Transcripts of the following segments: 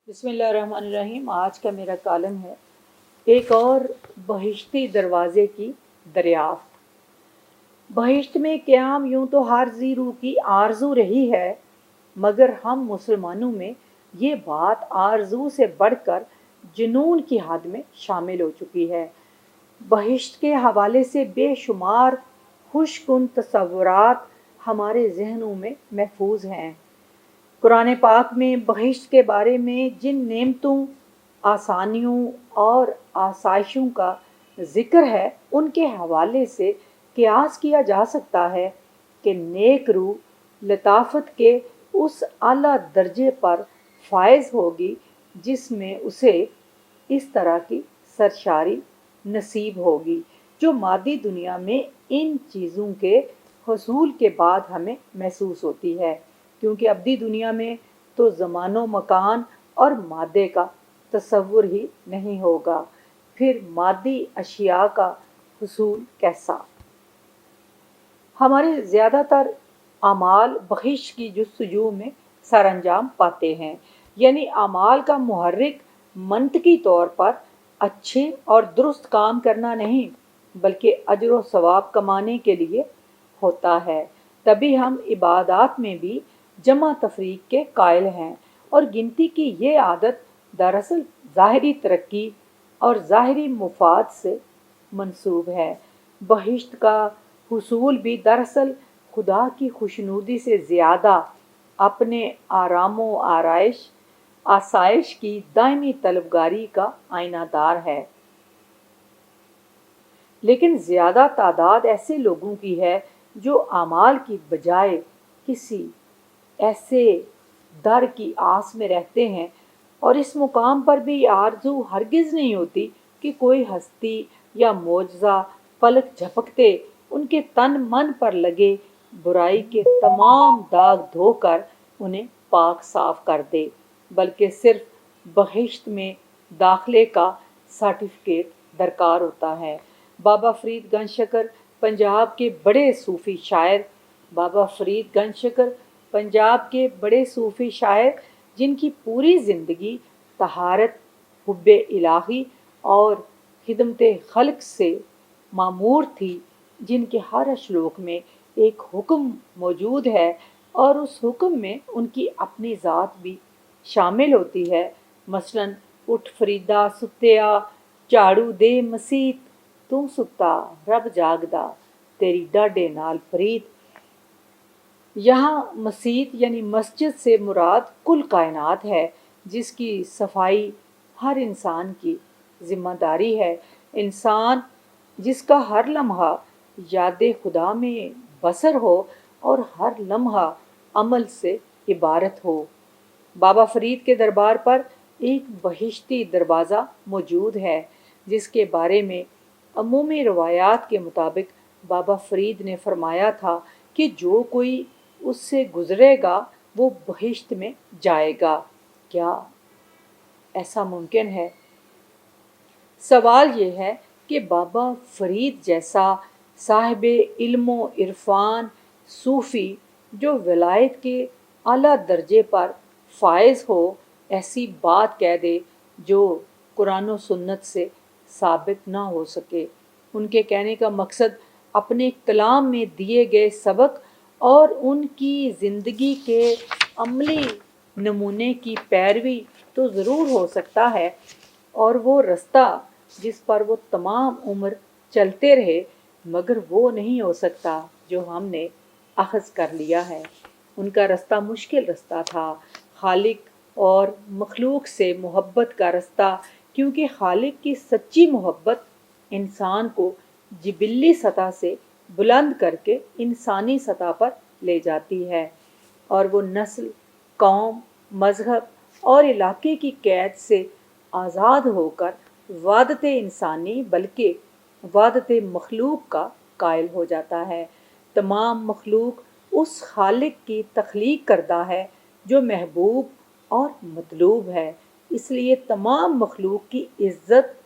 बिस्मिल्लाहिर्रहमानिर्रहीम। आज का मेरा कॉलम है एक और बहिश्ती दरवाज़े की दरियाफ्त। बहिश्त में क़याम यूँ तो हर ज़ी रूह की आरज़ू रही है, मगर हम मुसलमानों में ये बात आरज़ू से बढ़कर जुनून की हद में शामिल हो चुकी है। बहिश्त के हवाले से बेशुमार खुशकुन तसव्वुरात हमारे जहनों में महफूज हैं। कुरान पाक में बहिश्त के बारे में जिन नेमतों, आसानियों और आसाइशों का ज़िक्र है, उनके हवाले से क़यास किया जा सकता है कि नेक रूह लताफ़त के उस आला दर्जे पर फायज़ होगी जिसमें उसे इस तरह की सरशारी नसीब होगी जो मादी दुनिया में इन चीज़ों के हसूल के बाद हमें महसूस होती है, क्योंकि अब्दी दुनिया में तो ज़मानो मकान और मादे का तसव्वुर ही नहीं होगा, फिर मादी अशिया का हसूल कैसा। हमारे ज़्यादातर आमाल बहिश्त की जुस्तजू में सरअंजाम पाते हैं, यानी आमाल का मुहर्रिक मंतकी तौर पर अच्छे और दुरुस्त काम करना नहीं बल्कि अजर व सवाब कमाने के लिए होता है। तभी हम इबादात में भी जमा तफरीक के कायल हैं, और गिनती की ये आदत दरअसल ज़ाहिरी तरक्की और ज़ाहिरी मुफाद से मंसूब है। बहिश्त का हुसूल भी दरअसल खुदा की खुशनुदी से ज़्यादा अपने आरामो आराइश आसाइश की दायमी तलबगारी का आइनादार है। लेकिन ज़्यादा तादाद ऐसे लोगों की है जो आमाल की बजाय किसी ऐसे दर की आस में रहते हैं, और इस मुकाम पर भी आरज़ू हरगिज़ नहीं होती कि कोई हस्ती या मोजज़ा पलक झपकते उनके तन मन पर लगे बुराई के तमाम दाग धोकर उन्हें पाक साफ कर दे, बल्कि सिर्फ बहिश्त में दाखिले का सर्टिफिकेट दरकार होता है। बाबा फरीद गंजशकर पंजाब के बड़े सूफ़ी शायर पंजाब के बड़े सूफ़ी शायर जिनकी पूरी ज़िंदगी तहारत, हुब्बे इलाही और खिदमत खल्क से मामूर थी, जिनके हर श्लोक में एक हुक्म मौजूद है और उस हुक्म में उनकी अपनी ज़ात भी शामिल होती है। मसलन, उठ फरीदा सुत्तिया, झाड़ू दे मसीत, तू सुत्ता रब जागदा, तेरी डाडे नाल फरीद। यहाँ मसीत यानी मस्जिद से मुराद कुल कायनात है, जिसकी सफाई हर इंसान की ज़िम्मेदारी है। इंसान जिसका हर लम्हा याद खुदा में बसर हो और हर लम्हा अमल से इबारत हो। बाबा फरीद के दरबार पर एक बहिश्ती दरवाज़ा मौजूद है, जिसके बारे में अमूमी रवायात के मुताबिक बाबा फरीद ने फरमाया था कि जो कोई उससे गुज़रेगा वो बहिश्त में जाएगा। क्या ऐसा मुमकिन है? सवाल ये है कि बाबा फरीद जैसा साहिब इल्मो इरफान सूफ़ी जो विलायत के आला दर्जे पर फायज़ हो, ऐसी बात कह दे जो कुरान और सुन्नत से साबित ना हो सके। उनके कहने का मकसद अपने कलाम में दिए गए सबक और उनकी ज़िंदगी के अमली नमूने की पैरवी तो ज़रूर हो सकता है, और वो रास्ता जिस पर वो तमाम उम्र चलते रहे, मगर वो नहीं हो सकता जो हमने अख़ज़ कर लिया है। उनका रास्ता मुश्किल रास्ता था, खालिक और मखलूक से मोहब्बत का रास्ता, क्योंकि खालिक की सच्ची मोहब्बत इंसान को जिबिल्ली सतह से बुलंद करके इंसानी सतह पर ले जाती है, और वो नस्ल, कौम, मज़हब और इलाके की कैद से आज़ाद होकर वादत इंसानी बल्कि वादत मखलूक का कायल हो जाता है। तमाम मखलूक उस खालिक की तख्लीक करदा है जो महबूब और मतलूब है, इसलिए तमाम मखलूक की इज़्ज़त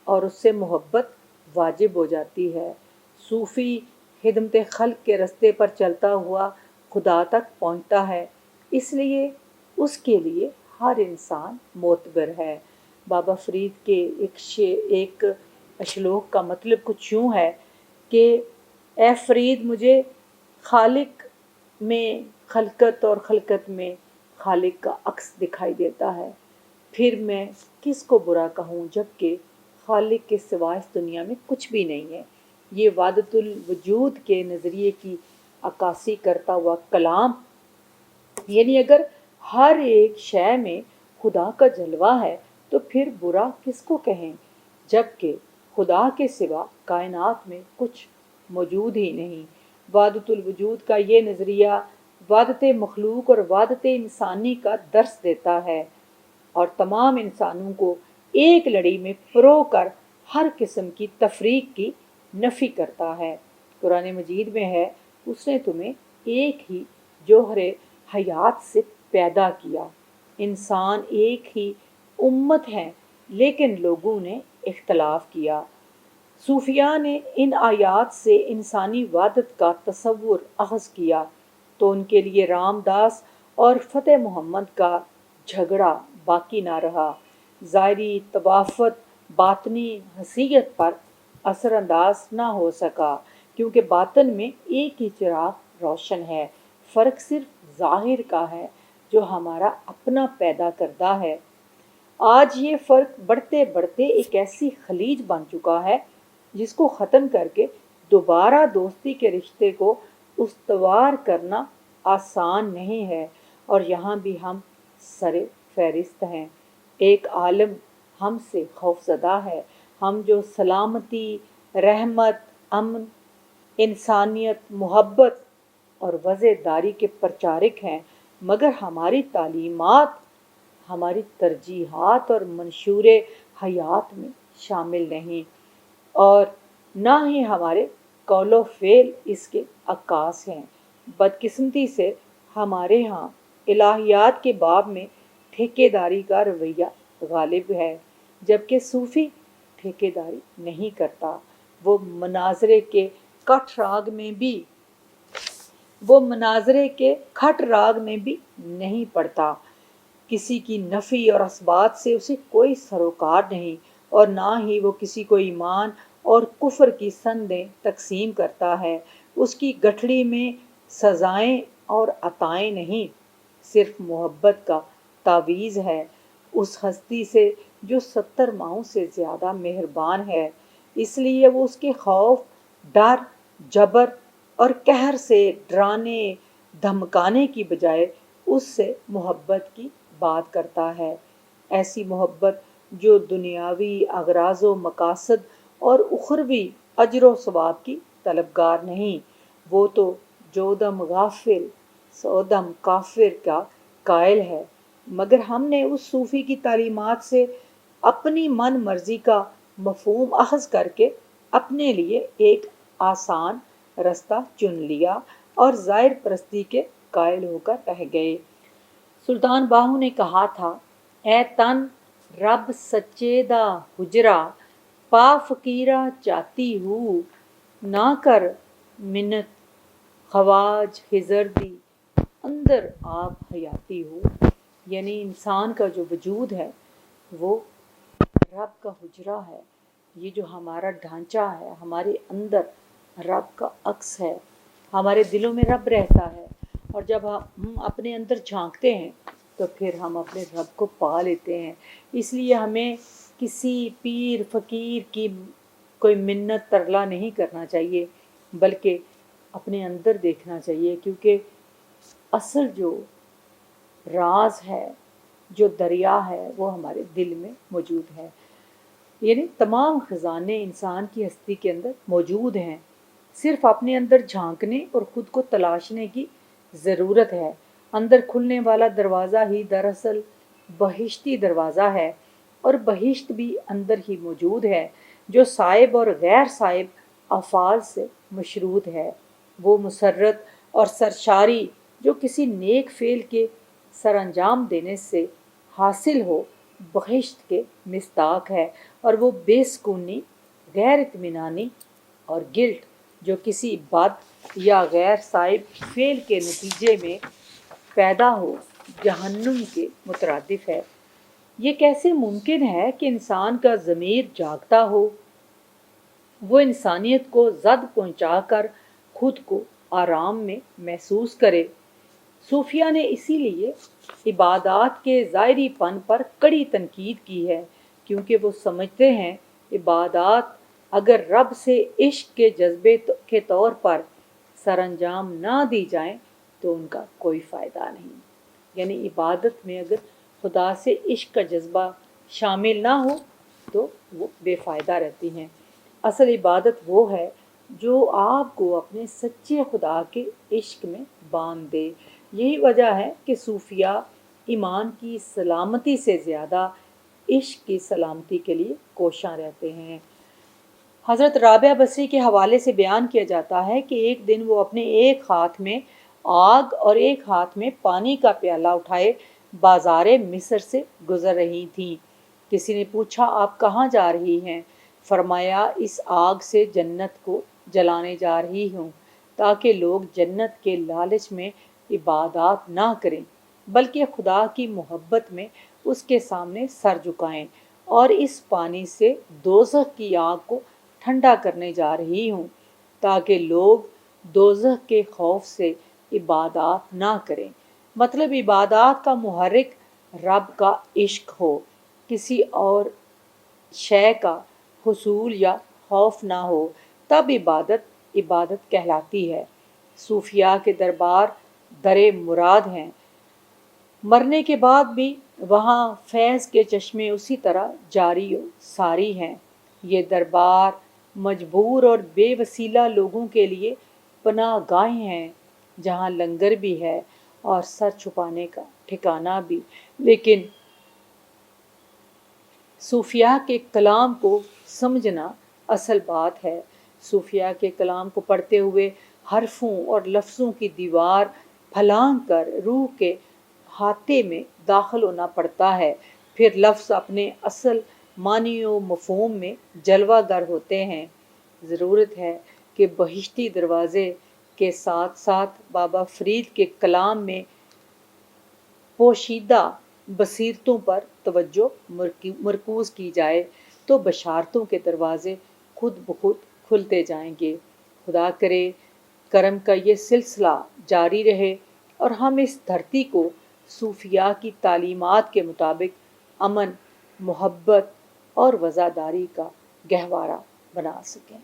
और उससे मोहब्बत वाजिब हो जाती है। सूफ़ी खिदमत खल्क के रास्ते पर चलता हुआ खुदा तक पहुँचता है, इसलिए उसके लिए हर इंसान मोतबर है। बाबा फरीद के एक श्लोक का मतलब कुछ यूँ है कि ए फरीद, मुझे खालिक में खलकत और खलकत में खालिक का अक्स दिखाई देता है। फिर मैं किसको बुरा कहूँ जबकि खालिक के सिवा इस दुनिया में कुछ भी नहीं है। ये वादतुल वजूद के नज़रिए की अक्कासी करता हुआ कलाम, यानी अगर हर एक शय में खुदा का जलवा है तो फिर बुरा किसको कहें, जबकि खुदा के सिवा कायनात में कुछ मौजूद ही नहीं। वादतुल वजूद का ये नज़रिया वादत मखलूक और वादत इंसानी का दर्स देता है और तमाम इंसानों को एक लड़ी में परो कर हर किस्म की तफरीक की नफ़ी करता है। कुरान मजीद में है, उसने तुम्हें एक ही जोहरे हयात से पैदा किया। इंसान एक ही उम्मत हैं, लेकिन लोगों ने इख्तलाफ किया। सूफिया ने इन आयात से इंसानी वादत का तसव्वुर अख़ज़ किया तो उनके लिए रामदास और फ़तेह मोहम्मद का झगड़ा बाकी ना रहा। ज़ाहिरी तवाफ़त बातनी हसीयत पर असरअंदाज ना हो सका, क्योंकि बातन में एक ही चिराग रोशन है। फ़र्क सिर्फ ज़ाहिर का है जो हमारा अपना पैदा करता है। आज ये फ़र्क बढ़ते बढ़ते एक ऐसी खलीज बन चुका है जिसको ख़त्म करके दोबारा दोस्ती के रिश्ते को उस्तवार करना आसान नहीं है। और यहाँ भी हम सरे फहरिस्त हैं। एक आलम हमसे खौफज़दा है, हम जो सलामती, रहमत, अमन, इंसानियत, मोहब्बत और वज़ेदारी के प्रचारक हैं, मगर हमारी तालीमात, हमारी तरजीहात और मंशूरे हयात में शामिल नहीं, और ना ही हमारे कौलो फ़ेल इसके अक्कास हैं। बदकिस्मती से हमारे यहाँ इलाहियात के बाब में ठेकेदारी का रवैया गालिब है, जबकि सूफ़ी ठेकेदारी नहीं करता। वो मनाज़रे के खट राग में भी नहीं पड़ता। किसी की नफ़ी और असबात से उसे कोई सरोकार नहीं, और ना ही वो किसी को ईमान और कुफ्र की संदें तकसीम करता है। उसकी गठड़ी में सज़ाएं और अताएं नहीं, सिर्फ मोहब्बत का तावीज़ है उस हस्ती से जो 70 माहों से ज़्यादा मेहरबान है। इसलिए वो उसके खौफ, डर, जबर और कहर से डराने धमकाने की बजाय उससे मोहब्बत की बात करता है। ऐसी मोहब्बत जो दुनियावी अगराज़ व मकासद और उखरवी अजर व सवाब की तलबगार नहीं, वो तो जोदम गाफिल सौदम काफिर का कायल है। मगर हमने उस सूफ़ी की तालीमात से अपनी मन मर्ज़ी का मफ़हूम अख़ज़ करके अपने लिए एक आसान रास्ता चुन लिया और ज़ाहिर परस्ती के कायल होकर रह गए। सुल्तान बाहू ने कहा था, ए तन रब सच्चे दा हुजरा, पा फ़कीरा चाहती हूँ, ना कर मिन्नत ख्वाज हिजर दी, अंदर आप हयाती हूँ। यानी इंसान का जो वजूद है वो रब का हुजरा है। ये जो हमारा ढांचा है, हमारे अंदर रब का अक्स है, हमारे दिलों में रब रहता है। और जब हम अपने अंदर झांकते हैं तो फिर हम अपने रब को पा लेते हैं। इसलिए हमें किसी पीर फ़कीर की कोई मिन्नत तरला नहीं करना चाहिए, बल्कि अपने अंदर देखना चाहिए, क्योंकि असल जो राज है, जो दरिया है, वो हमारे दिल में मौजूद है। यानी तमाम ख़जाने इंसान की हस्ती के अंदर मौजूद हैं, सिर्फ अपने अंदर झांकने और ख़ुद को तलाशने की ज़रूरत है। अंदर खुलने वाला दरवाज़ा ही दरअसल बहिश्ती दरवाज़ा है, और बहिश्त भी अंदर ही मौजूद है, जो साइब और गैर साइब अफ़ाल से मशरूत है। वो मुसर्रत और सरशारी जो किसी नेक फ़ेल के सर अंजाम देने से हासिल हो, बहिश्त के मिस्ताक है। और वो बेसुकूनी, गैर इत्मीनानी और गिल्ट जो किसी बद या गैर साइब फ़ेल के नतीजे में पैदा हो, जहन्नुम के मुतरादिफ है। ये कैसे मुमकिन है कि इंसान का ज़मीर जागता हो, वो इंसानियत को ज़द पहुंचाकर खुद को आराम में महसूस करे। सूफिया ने इसीलिए इबादत के ज़ाहिरीपन पर कड़ी तनकीद की है, क्योंकि वो समझते हैं इबादत अगर रब से इश्क के जज्बे के तौर पर सरअंजाम ना दी जाएं तो उनका कोई फ़ायदा नहीं। यानी इबादत में अगर खुदा से इश्क का जज्बा शामिल ना हो तो वो बेफ़ायदा रहती हैं। असल इबादत वो है जो आपको अपने सच्चे खुदा के इश्क में बांध दे। यही वजह है कि सूफिया ईमान की सलामती से ज़्यादा इश्क की सलामती के लिए कोशां रहते हैं। हज़रत राबिया बसरी के हवाले से बयान किया जाता है कि एक दिन वो अपने एक हाथ में आग और एक हाथ में पानी का प्याला उठाए बाज़ार मिस्र से गुज़र रही थीं। किसी ने पूछा, आप कहाँ जा रही हैं? फरमाया, इस आग से जन्नत को जलाने जा रही हूँ, ताकि लोग जन्नत के लालच में इबादत ना करें बल्कि खुदा की मोहब्बत में उसके सामने सर झुकाएं। और इस पानी से दोज़ख की आग को ठंडा करने जा रही हूँ, ताकि लोग दोज़ख के खौफ से इबादत ना करें। मतलब इबादत का मुहर्रिक रब का इश्क हो, किसी और शय का हुसूल या खौफ ना हो, तब इबादत इबादत कहलाती है। सूफिया के दरबार दरे मुराद हैं। मरने के बाद भी वहाँ फैज़ के चश्मे उसी तरह जारी और सारी हैं। ये दरबार मजबूर और बेवसीला लोगों के लिए पनाहगाहें हैं, जहाँ लंगर भी है और सर छुपाने का ठिकाना भी। लेकिन सूफिया के कलाम को समझना असल बात है। सूफिया के कलाम को पढ़ते हुए हरफों और लफ्ज़ों की दीवार फलांग कर रूह के हाथे में दाखिल होना पड़ता है। फिर लफ्ज़ अपने असल मानी व मफ़हूम में जलवागर होते हैं। ज़रूरत है कि बहिश्ती दरवाज़े के साथ साथ बाबा फ़रीद के कलाम में पोशीदा बसीरतों पर तवज्जो मरकूज़ की जाए तो बशारतों के दरवाज़े खुद ब खुद खुलते जाएंगे। खुदा करे करम का ये सिलसिला जारी रहे और हम इस धरती को सूफिया की तालीमात के मुताबिक अमन, मोहब्बत और वज़ादारी का गहवारा बना सकें।